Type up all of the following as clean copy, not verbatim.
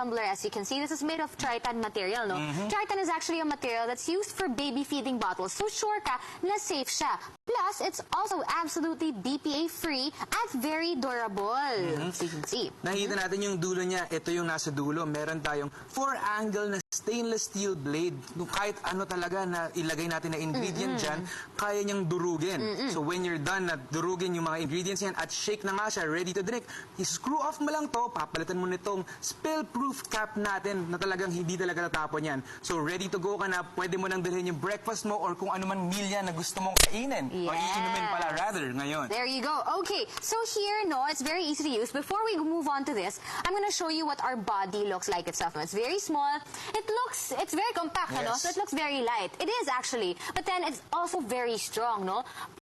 tumbler, as you can see, this is made of Tritan material, no? Tritan is actually a material that's used for baby feeding bottles. So sure ka na safe siya. Plus, it's also absolutely BPA-free at very durable. So you can see. Nakita natin yung dulo niya. Ito yung nasa dulo. Meron tayong 4-angle na stainless steel blade. Kahit ano talaga na ilagay natin na ingredient dyan, kaya niyang durugin. So when you're done na durugin yung mga ingredients yan at shake na nga siya, ready to drink, i-screw off mo lang to, papalitan mo nitong spill-proof cap natin na talagang hindi talaga tatapon yan. So ready to go ka na, pwede mo nang dalhin yung breakfast mo or kung ano man meal yan na gusto mong kainin. O iinumin pala rather ngayon. There you go. Okay, so here, no, it's very easy to use. Before we move on to this, I'm going to show you what our body looks like itself. It's very small. It's very compact, no? So it looks very light. It is actually, but then it's also very strong, no?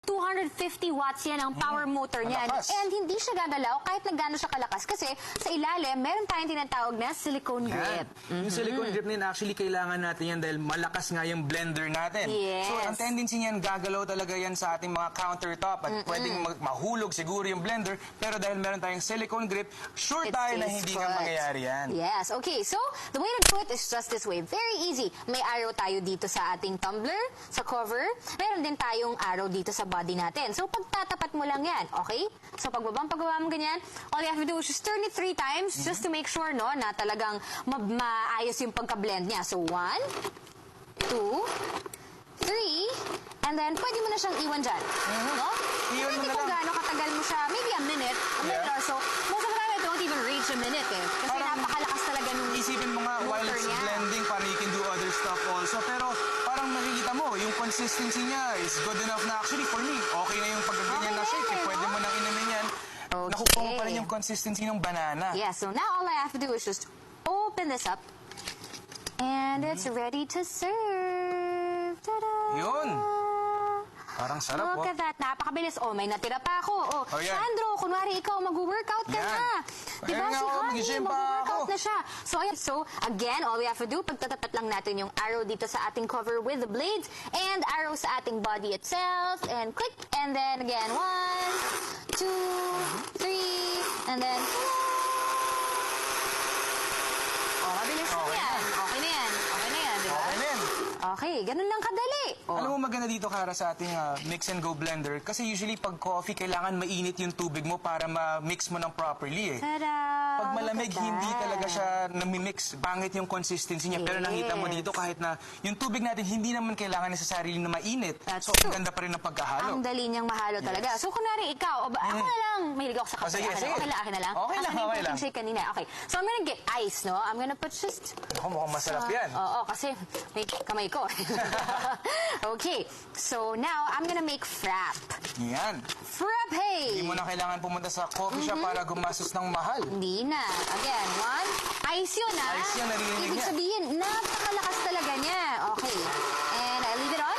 250 watts yan ang power motor niyan. And hindi siya gagalaw kahit na gaano siya kalakas. Kasi sa ilalim, meron tayong tinatawag na silicone grip. Yung silicone grip na yun, actually kailangan natin yan dahil malakas nga yung blender natin. Yes. So ang tendency niyan, gagalaw talaga yan sa ating mga countertop at pwedeng mahulog siguro yung blender. Pero dahil meron tayong silicone grip, sure tayo na hindi ka mangyayari yan. Yes. Okay, so the way to do it is just this way. Very easy. May arrow tayo dito sa ating tumbler, sa cover. Meron din tayong arrow dito sa body natin. So, pagtatapat mo lang yan, okay? So, pagbaba mo ganyan, all you have to do is just turn it 3 times just to make sure, no, na talagang maayos yung pagka-blend niya. So, 1, 2, 3, and then pwede mo na siyang iwan dyan. No? Iwan mo na kung lang. gaano katagal mo siya, maybe a minute or so. Most of the time, it don't even reach a minute eh. Kasi napakalakas talaga nung isipin mo nga, while it's blending, parang you can do other stuff also. Pero parang nakikita mo, yung consistency niya is good enough na actually for me, okay na yung pagkaganyan na shake. Pwede mo nang inumin yan. Nakukuha mo pa rin yung consistency ng banana. Yeah, so now all I have to do is just open this up. And it's ready to serve. Ta-da! Yun! Parang sarap, Look at that. Napakabilis. Oh, may natira pa ako. Oh, Sandro, kunwari ikaw mag-workout ka na. Diba si Honey, mag-workout na siya. So, again, all we have to do, pagtatapat lang natin yung arrow dito sa ating cover with the blades and arrow sa ating body itself. And click. And then again, 1, 2, 3, and then... Oh, mabilis na yan. Okay na yan. Okay na yan, diba? Okay na yan. Okay, ganun lang kadali. Alam mo, maganda dito, Kara, sa ating mix and go blender. Kasi usually, pag coffee, kailangan mainit yung tubig mo para ma-mix mo ng properly eh. Tada! Pag malamig, hindi talaga siya nami-mix. Pangit yung consistency niya. Pero nakita mo dito, kahit na yung tubig natin, hindi naman kailangan sa sarili na mainit. So, ang ganda pa rin ng pagkahalo. Ang dali niyang mahalo talaga. So, kunwari, ikaw, ako na lang, mahilig ako sa kape. Sige. Okay lang, akin na lang. Okay lang, okay lang. Shake kanina. Okay. So, I'm gonna get ice, no? I'm gonna put just... Ako, mukhang masarap yan. Oo, kasi may kamay ko. Okay. So, now, I'm gonna make frap. Yan. Frappe! Hindi mo na kailangan pumunta sa coffee shop para gumastos ng mahal. Hindi na. Again, 1. Ice yun, ha? Ice yun, narinig Ibig niya. sabihin, napakalakas talaga niya. Okay. And I leave it on.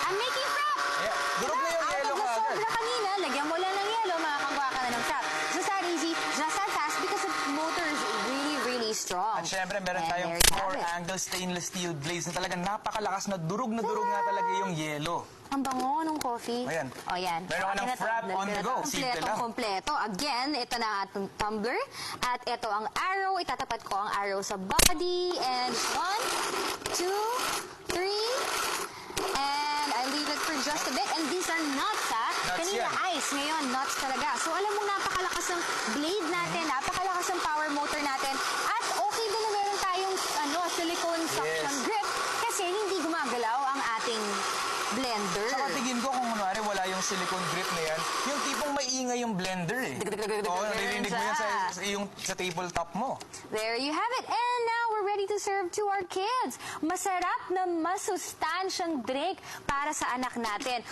I'm making frap! Yeah. Durog na yung Out yellow of the kaagad. sobra kanina, lagyan mo lang ng yellow, makakagawa ka na ng frap. Just that easy, just that fast, because the motor is really, really strong. At syempre, meron And tayong there you have it. 4-angle stainless steel blades na talagang napakalakas na durog na talaga yung yellow. Ang bango ng coffee. Ayan. O, yan. Meron ka ng frap on the go. Simple lang. Kompleto. Again, ito na ating tumbler. At ito ang arrow. Itatapat ko ang arrow sa body. And 1, 2, 3. And I leave it for just a bit. And these are nuts, ha? Nuts Kanina yan. ice. Ngayon, nuts talaga. So, alam mo, napakalakas ng blade natin. Napakalakas ng power motor natin. At okay din na meron tayong silicone suction grip. Kasi hindi gumagalaw ang ating blender. Saka tingin ko kung kunwari wala yung silicone grip na yan, yung tipong maingay yung blender eh. Oo, narinig mo yan sa tabletop mo. There you have it. And now we're ready to serve to our kids. Masarap na masustansyang drink para sa anak natin.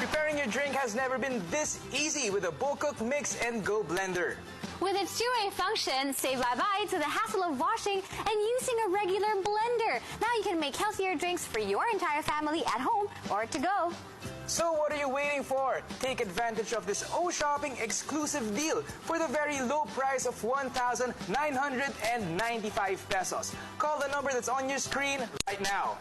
Preparing your drink has never been this easy with a Bulcook Mix and Go blender. With its two-way function, say bye-bye to the hassle of washing and using a regular blender. Now you can make healthier drinks for your entire family at home or to go. So what are you waiting for? Take advantage of this O-Shopping exclusive deal for the very low price of 1,995 pesos. Call the number that's on your screen right now.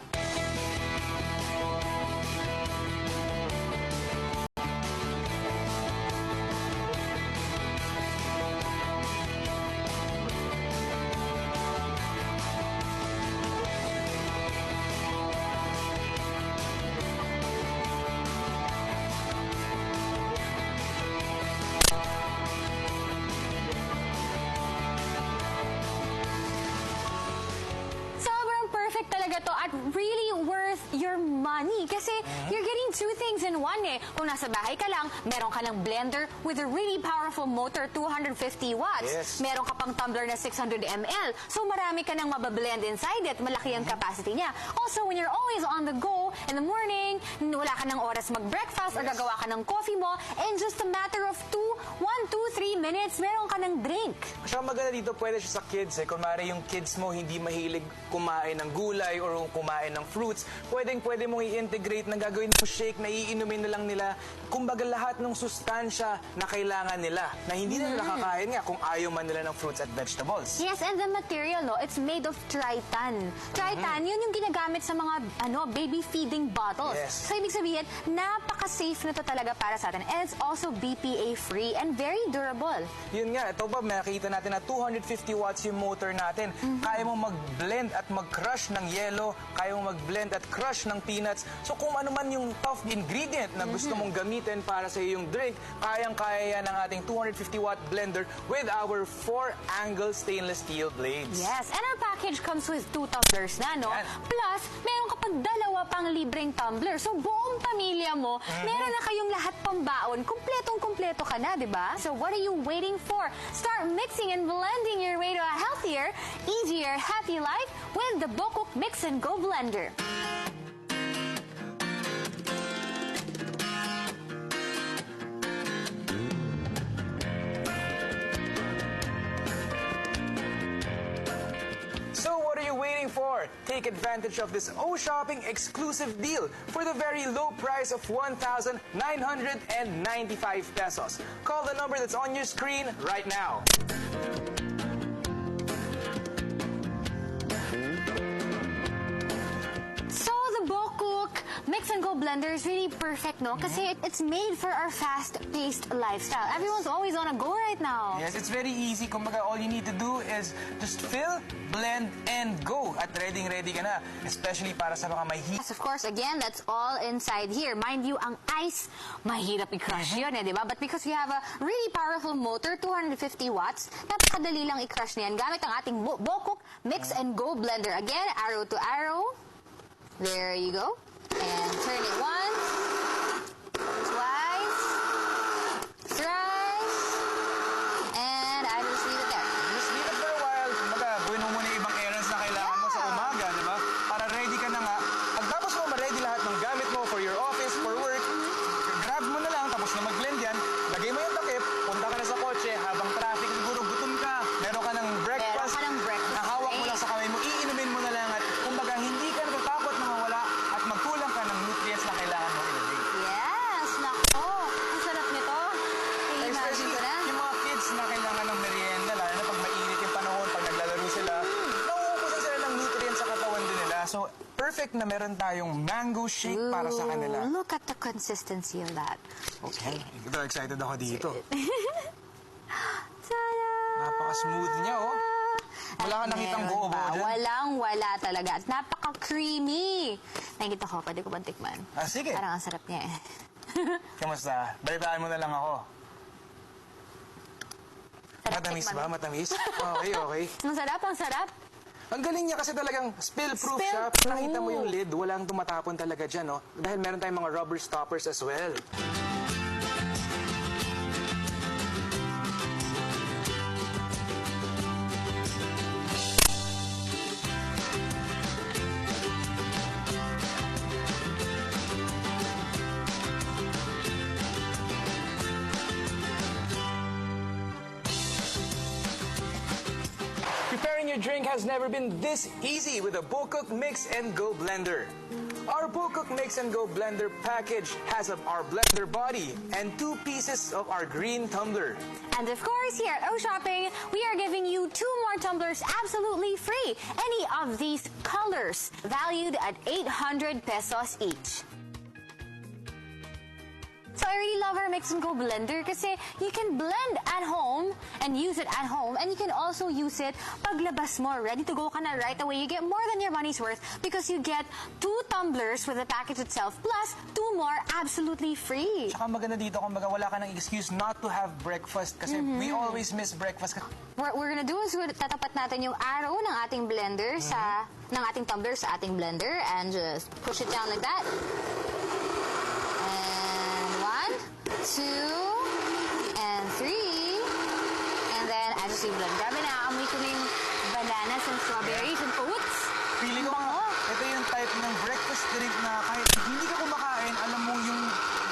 talaga to at really worth your money kasi you're getting two things in one eh. Kung nasa bahay ka lang, meron ka ng blender with a really powerful motor, 250 watts. Yes. Meron ka pang tumbler na 600 ml. So marami ka nang mabablend inside it. Malaki ang capacity niya. Also, when you're always on the go in the morning, wala ka ng oras mag-breakfast or gagawa ka ng coffee mo, in just a matter of 1, 2, 3 minutes, meron ka ng drink. Siya maganda dito, pwede siya sa kids eh. Kung maaari yung kids mo hindi mahilig kumain ng gulay or kumain ng fruits, pwede mong i-integrate na gagawin mo shake na iinumin na lang nila. Kumbaga lahat ng sustansya na kailangan nila na hindi na nila kakain nga kung ayaw man nila ng fruits at vegetables. Yes, and the material, no, it's made of tritan. Tritan, yun yung ginagamit sa mga baby feeding bottles. Yes. So, ibig sabihin, napaka-safe na to talaga para sa atin. And it's also BPA-free and very durable. Yun nga, ito ba, makikita natin na 250 watts yung motor natin. Kaya mo mag-blend at mag-crush ng yelo, kaya mo mag-blend at crush ng peanuts. So kung ano man yung tough ingredient na gusto mong gamitin para sa iyong drink, kayang-kaya yan ng ating 250 watt blender with our 4-angle stainless steel blades. Yes, and our package comes with 2 tumblers na, no? Yan. Plus, meron ka pang 2 pang libreng tumbler. So, buong pamilya mo, meron na kayong lahat pambaon. Kumpletong-kumpleto ka na, di ba? So, what are you waiting for? Start mixing and blending your way to a healthier, easier, happy life with the Bokuk Mix and Go Blender. So what are you waiting for? Take advantage of this O-Shopping exclusive deal for the very low price of 1,995 pesos. Call the number that's on your screen right now. So, the Bokuk Mix and Go Blender is really perfect, no? Kasi it's made for our fast-paced lifestyle. Everyone's always on a go right now. Yes, it's very easy. Kumbaga, all you need to do is just fill, blend, and go. At ready ka na. Especially para sa mga may heat. Yes, of course, again, that's all inside here. Mind you, ang ice, mahirap i-crush yun, eh, di ba? But because we have a really powerful motor, 250 watts, napakadali lang i-crush niyan gamit ang ating Bokuk Mix and Go Blender. Again, arrow to arrow. There you go. And turn it once, twice, thrice, and I just leave it there. Just leave it for a while. Kumbaga, gawin mo muna yung ibang errands na kailangan mo sa umaga, di ba? Para ready ka na nga. Pagtapos mo ma-ready lahat ng gamit mo for your office, for work, grab mo na lang, tapos na mag-blend yan, lagay mo yung takip, punta ka na sa kotse, habang traffic, siguro gutom ka, meron ka ng breakfast, nahawak mo lang sa kamay mo, iinumin mo na lang at kumbaga, hindi ka natatakot na mawala at magkulang ka ng nutrients na kailangan mo in a day. Yes, nako. Ang sarap nito. I-imagine Especially ko na. yung mga kids na kailangan ng merienda, lalo na pag mainit yung panahon, pag naglalaro sila, nauubusan sila ng nutrients sa katawan din nila. So, perfect na meron tayong mango shake para sa kanila. Look at the consistency of that. Okay. Ito, excited ako dito. Ta-da! Napaka-smooth niya, oh. Wala ka nakitang Meron buo-buo ba? dyan. Wala talaga. At napaka-creamy. Nakikita ko, pwede ko bang tikman? Ah, sige. Parang ang sarap niya eh. Kamusta? Balitaan mo na lang ako. Sarap, Matamis tikman ba? mo. Matamis? Okay. Ang sarap, ang sarap. Ang galing niya kasi talagang spill-proof siya. Spill-proof. Nakita mo yung lid, walang tumatapon talaga dyan, no? Dahil meron tayong mga rubber stoppers as well. Preparing your drink has never been this easy with a Bokuk Mix and Go Blender. Our Bokuk Mix and Go Blender package has our blender body and 2 pieces of our green tumbler. And of course, here at O-Shopping, we are giving you 2 more tumblers absolutely free. Any of these colors, valued at 800 pesos each. So I really love our Mix and Go Blender kasi you can blend at home and use it at home, and you can also use it paglabas mo. Ready to go ka na right away. You get more than your money's worth because you get 2 tumblers with the package itself plus 2 more absolutely free. Tsaka maganda dito, kumbaga wala ka ng excuse not to have breakfast kasi we always miss breakfast. What we're gonna do is tatapat natin yung arrow ng ating blender sa ng ating tumbler sa ating blender and just push it down like that. And 1, 2, and 3. And then, as you see, blend. Grabe na, amoy ko na yung bananas and strawberries and oats. Feeling ko, ito yung type ng breakfast drink na kahit hindi ka kumakain, alam mo yung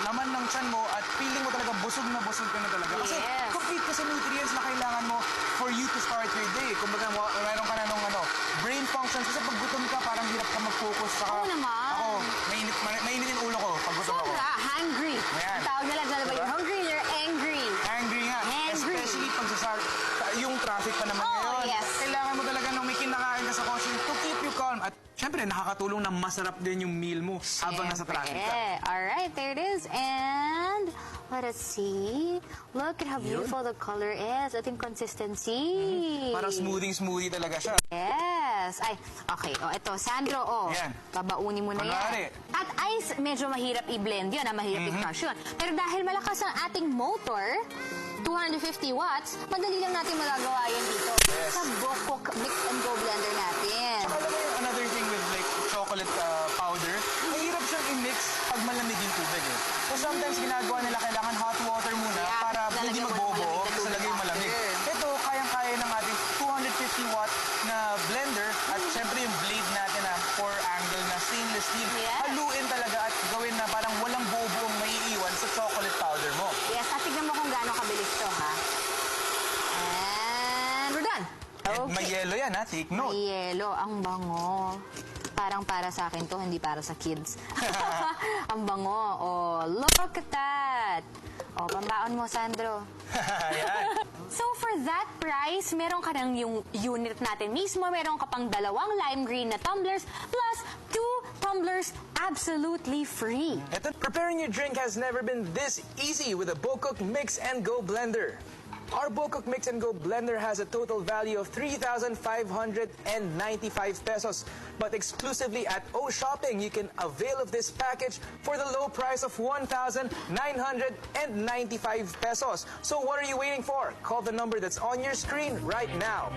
laman ng tiyan mo at feeling mo talaga busog na talaga. Kasi Yes. complete ka sa nutrients na kailangan mo for you to start your day. Kumbaga, meron ka na nung brain functions. Kasi pag gutom ka, parang hirap ka mag-focus. Saka, Oo naman. Ako, mainit yung ulo ko pag gutom ako. Sobra, hungry. Ayan. Ang tawag nila dyan, you're hungry, you're angry. Angry nga. Angry. Especially pag yung traffic pa naman Oh, ngayon. yes. Kailangan mo talaga nung may kinakain ka sa kotse to keep you calm. At syempre, nakakatulong na masarap din yung meal mo habang nasa traffic ka. Alright, there it is. And let us see. Look at how beautiful the color is. Ito yung consistency. Parang smoothie talaga siya. Yes. Ay, okay. O, ito, Sandro, Yan. babaunin mo na Kunwari. yan. At ice, medyo mahirap i-blend yun, mahirap i-crush yun. Pero dahil malakas ang ating motor, 250 watts, madali lang natin magagawa yan dito. Yes. Sa Bokok Mix and Go blender natin. Alam mo yung another thing with like chocolate powder, mahirap siyang i-mix pag malamig yung tubig eh. So sometimes ginagawa nila kailangan hot water muna Yeah, para hindi lalagyan mo ng magbobo malamig na kasi tubig lagay yung malamig. after. Ito, kayang-kaya ng ating 250 watt na blender at syempre yung blade natin na 4-angle na stainless steel. Yes. Haluin talaga at gawin na parang walang bobo ang maiiwan sa chocolate powder mo. Yes, at tignan mo kung gaano kabilis to, ha? And we're done. And may yellow yan ha, take note. May yelo. Ang bango. Parang para sa akin to, hindi para sa kids. Ang bango. Oh, look at that. Oh, pambaon mo, Sandro. Ayan. So, for that price, meron ka ng yung unit natin mismo. Meron ka pang 2 lime green na tumblers plus 2 tumblers absolutely free. Ito, preparing your drink has never been this easy with a Bokok Mix and Go blender. Our Bokok Mix and Go blender has a total value of 3,595 pesos. But exclusively at O Shopping, you can avail of this package for the low price of 1,995 pesos. So what are you waiting for? Call the number that's on your screen right now.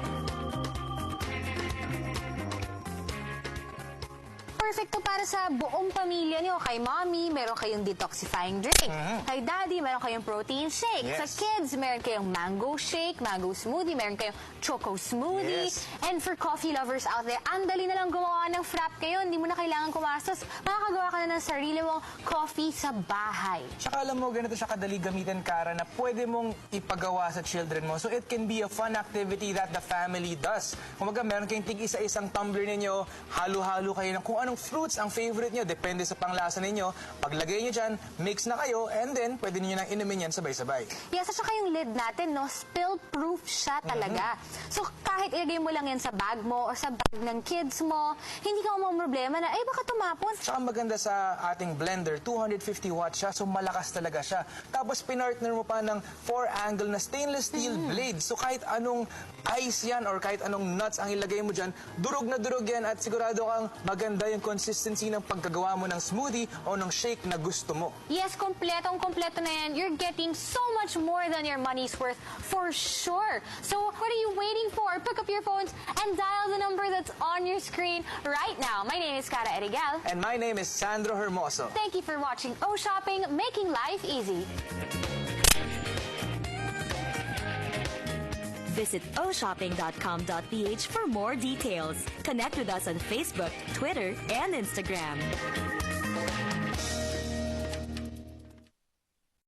Perfect to para sa buong pamilya niyo. Kay mommy, meron kayong detoxifying drink. Kay daddy, meron kayong protein shake. Yes. Sa kids, meron kayong mango shake, mango smoothie, meron kayong choco smoothie. Yes. And for coffee lovers out there, ang dali na lang gumawa ng frap kayo. Hindi mo na kailangan kumastos. Makakagawa ka na ng sarili mong coffee sa bahay. Tsaka alam mo, ganito siya kadali gamitin, Kara, na pwede mong ipagawa sa children mo. So it can be a fun activity that the family does. Kumaga, meron kayong tig-isa-isang tumbler ninyo, halo-halo kayo ng kung anong fruits ang favorite nyo, depende sa panglasa ninyo. Paglagay nyo dyan, mix na kayo, and then pwede nyo nang inumin yan sabay-sabay. Yes, at saka yung lid natin, no, spill-proof siya talaga. So, kahit ilagay mo lang yan sa bag mo or sa bag ng kids mo, hindi ka problema na, baka tumapon. Tsaka maganda sa ating blender, 250 watts siya, so malakas talaga siya. Tapos pinartner mo pa ng 4-angle na stainless steel blade. So kahit anong ice yan or kahit anong nuts ang ilagay mo dyan, durog na durog yan at sigurado kang maganda yung consistency ng pagkagawa mo ng smoothie o ng shake na gusto mo. Yes, kompletong-kompleto na yan. You're getting so much more than your money's worth for sure. So, what are you waiting for? Pick up your phones and dial the number that's on your screen right now. My name is Cara Erigal. And my name is Sandro Hermoso. Thank you for watching O Shopping, making life easy. Visit oshopping.com.ph for more details. Connect with us on Facebook, Twitter, and Instagram.